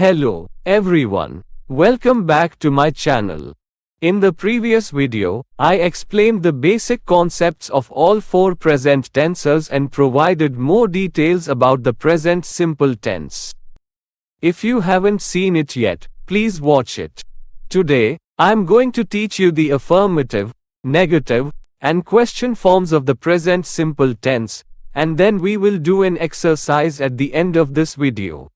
Hello, everyone. Welcome back to my channel. In the previous video, I explained the basic concepts of all four present tenses and provided more details about the present simple tense. If you haven't seen it yet, please watch it. Today, I'm going to teach you the affirmative, negative, and question forms of the present simple tense, and then we will do an exercise at the end of this video.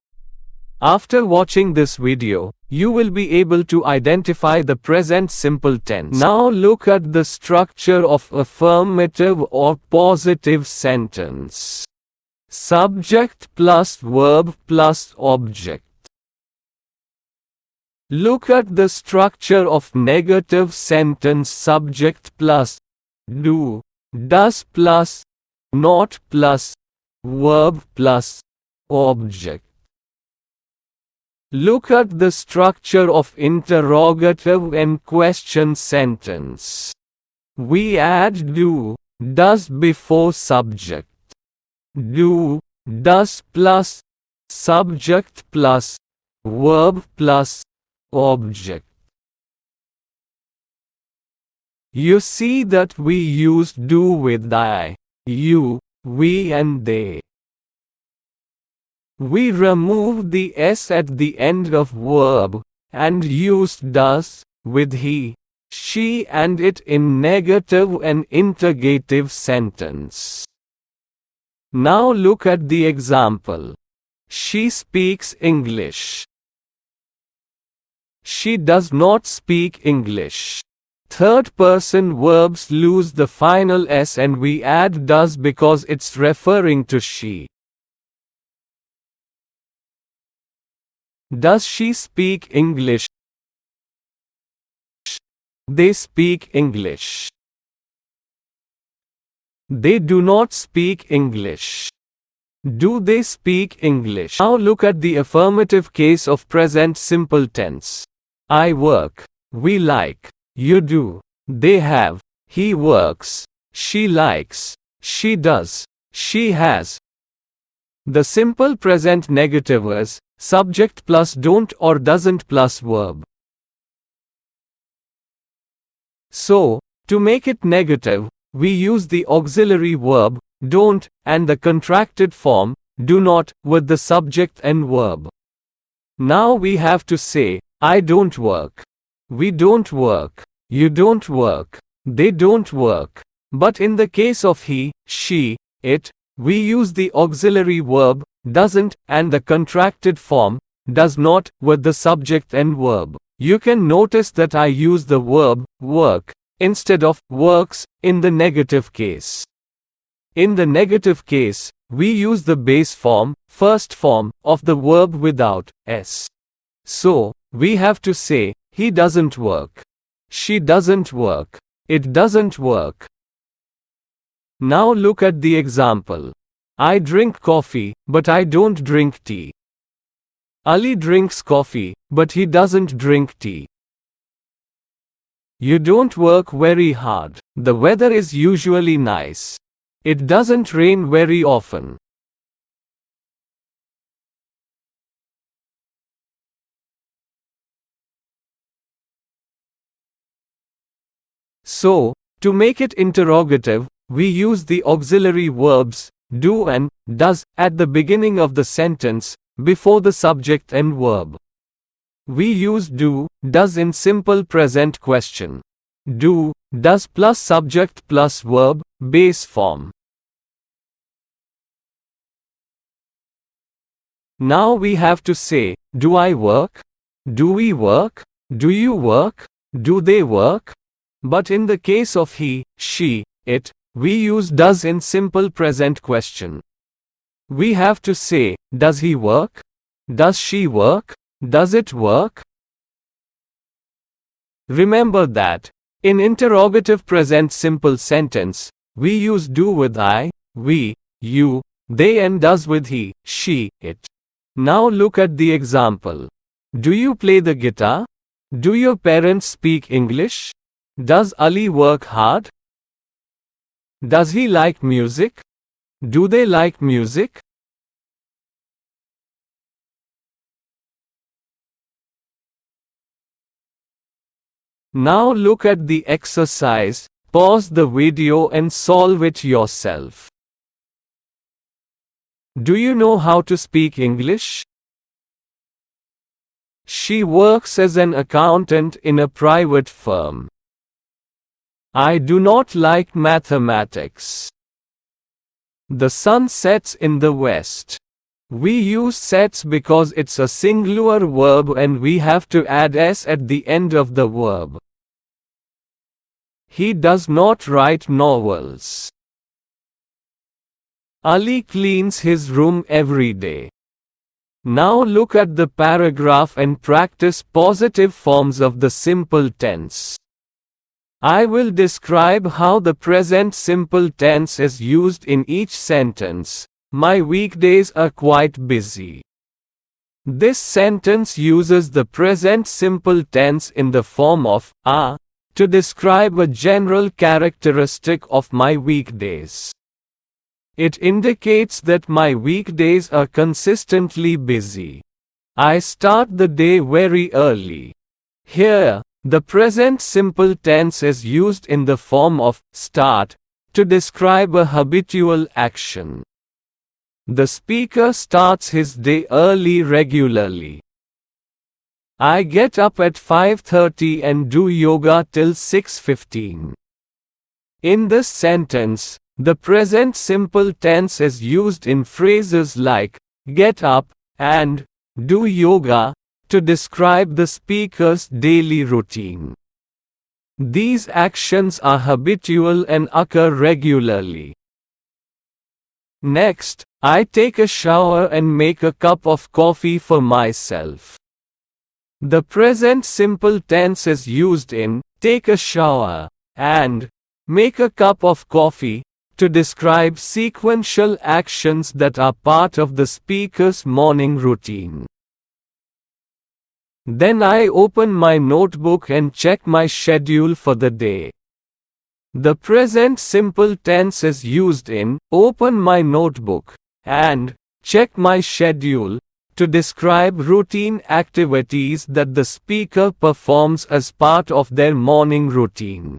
After watching this video, you will be able to identify the present simple tense. Now look at the structure of affirmative or positive sentence. Subject plus verb plus object. Look at the structure of negative sentence. Subject plus do, does plus, not plus, verb plus, object. Look at the structure of interrogative and question sentence. We add do, does before subject. Do, does plus, subject plus, verb plus, object. You see that we used do with I, you, we and they. We removed the s at the end of verb, and used does, with he, she and it in negative and interrogative sentence. Now look at the example. She speaks English. She does not speak English. Third person verbs lose the final s and we add does because it's referring to she. Does she speak English? They speak English. They do not speak English. Do they speak English? Now look at the affirmative case of present simple tense. I work. We like. You do. They have. He works. She likes. She does. She has. The simple present negative is subject plus don't or doesn't plus verb. So, to make it negative, we use the auxiliary verb don't and the contracted form do not with the subject and verb. Now we have to say I don't work. We don't work. You don't work. They don't work. But in the case of he, she, it, we use the auxiliary verb doesn't and the contracted form does not with the subject and verb. You can notice that I use the verb work instead of works in the negative case. In the negative case, we use the base form, first form, of the verb without s. So, we have to say, he doesn't work. She doesn't work. It doesn't work. Now look at the example. I drink coffee, but I don't drink tea. Ali drinks coffee, but he doesn't drink tea. You don't work very hard. The weather is usually nice. It doesn't rain very often. So, to make it interrogative, we use the auxiliary verbs do and does at the beginning of the sentence, before the subject and verb. We use do, does in simple present question. Do, does plus subject plus verb, base form. Now we have to say, do I work? Do we work? Do you work? Do they work? But in the case of he, she, it, we use does in simple present question. We have to say, does he work? Does she work? Does it work? Remember that, in interrogative present simple sentence, we use do with I, we, you, they and does with he, she, it. Now look at the example. Do you play the guitar? Do your parents speak English? Does Ali work hard? Does he like music? Do they like music? Now look at the exercise, pause the video and solve it yourself. Do you know how to speak English? She works as an accountant in a private firm. I do not like mathematics. The sun sets in the west. We use sets because it's a singular verb and we have to add s at the end of the verb. He does not write novels. Ali cleans his room every day. Now look at the paragraph and practice positive forms of the simple tense. I will describe how the present simple tense is used in each sentence. My weekdays are quite busy. This sentence uses the present simple tense in the form of are to describe a general characteristic of my weekdays. It indicates that my weekdays are consistently busy. I start the day very early. Here, the present simple tense is used in the form of start to describe a habitual action. The speaker starts his day early regularly. I get up at 5:30 and do yoga till 6:15. In this sentence, the present simple tense is used in phrases like get up and do yoga to describe the speaker's daily routine. These actions are habitual and occur regularly. Next, I take a shower and make a cup of coffee for myself. The present simple tense is used in take a shower and make a cup of coffee to describe sequential actions that are part of the speaker's morning routine. Then I open my notebook and check my schedule for the day. The present simple tense is used in open my notebook and check my schedule to describe routine activities that the speaker performs as part of their morning routine.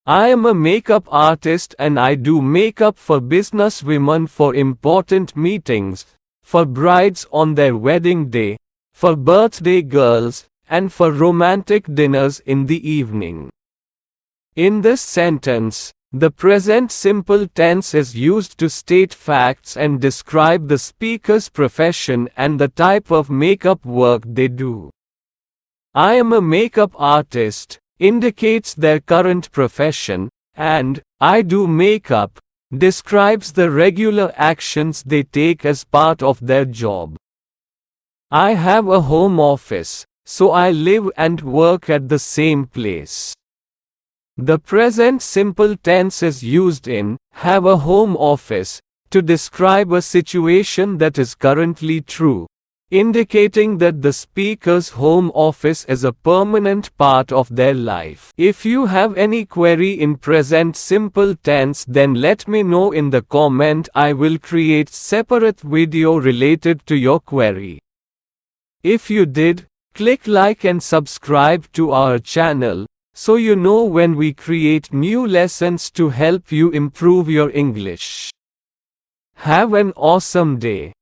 I am a makeup artist and I do makeup for business women for important meetings, for brides on their wedding day, for birthday girls, and for romantic dinners in the evening. In this sentence, the present simple tense is used to state facts and describe the speaker's profession and the type of makeup work they do. I am a makeup artist indicates their current profession, and I do makeup describes the regular actions they take as part of their job. I have a home office, so I live and work at the same place. The present simple tense is used in have a home office to describe a situation that is currently true, indicating that the speaker's home office is a permanent part of their life. If you have any query in present simple tense, then let me know in the comment. I will create separate video related to your query. If you did, click like and subscribe to our channel, so you know when we create new lessons to help you improve your English. Have an awesome day.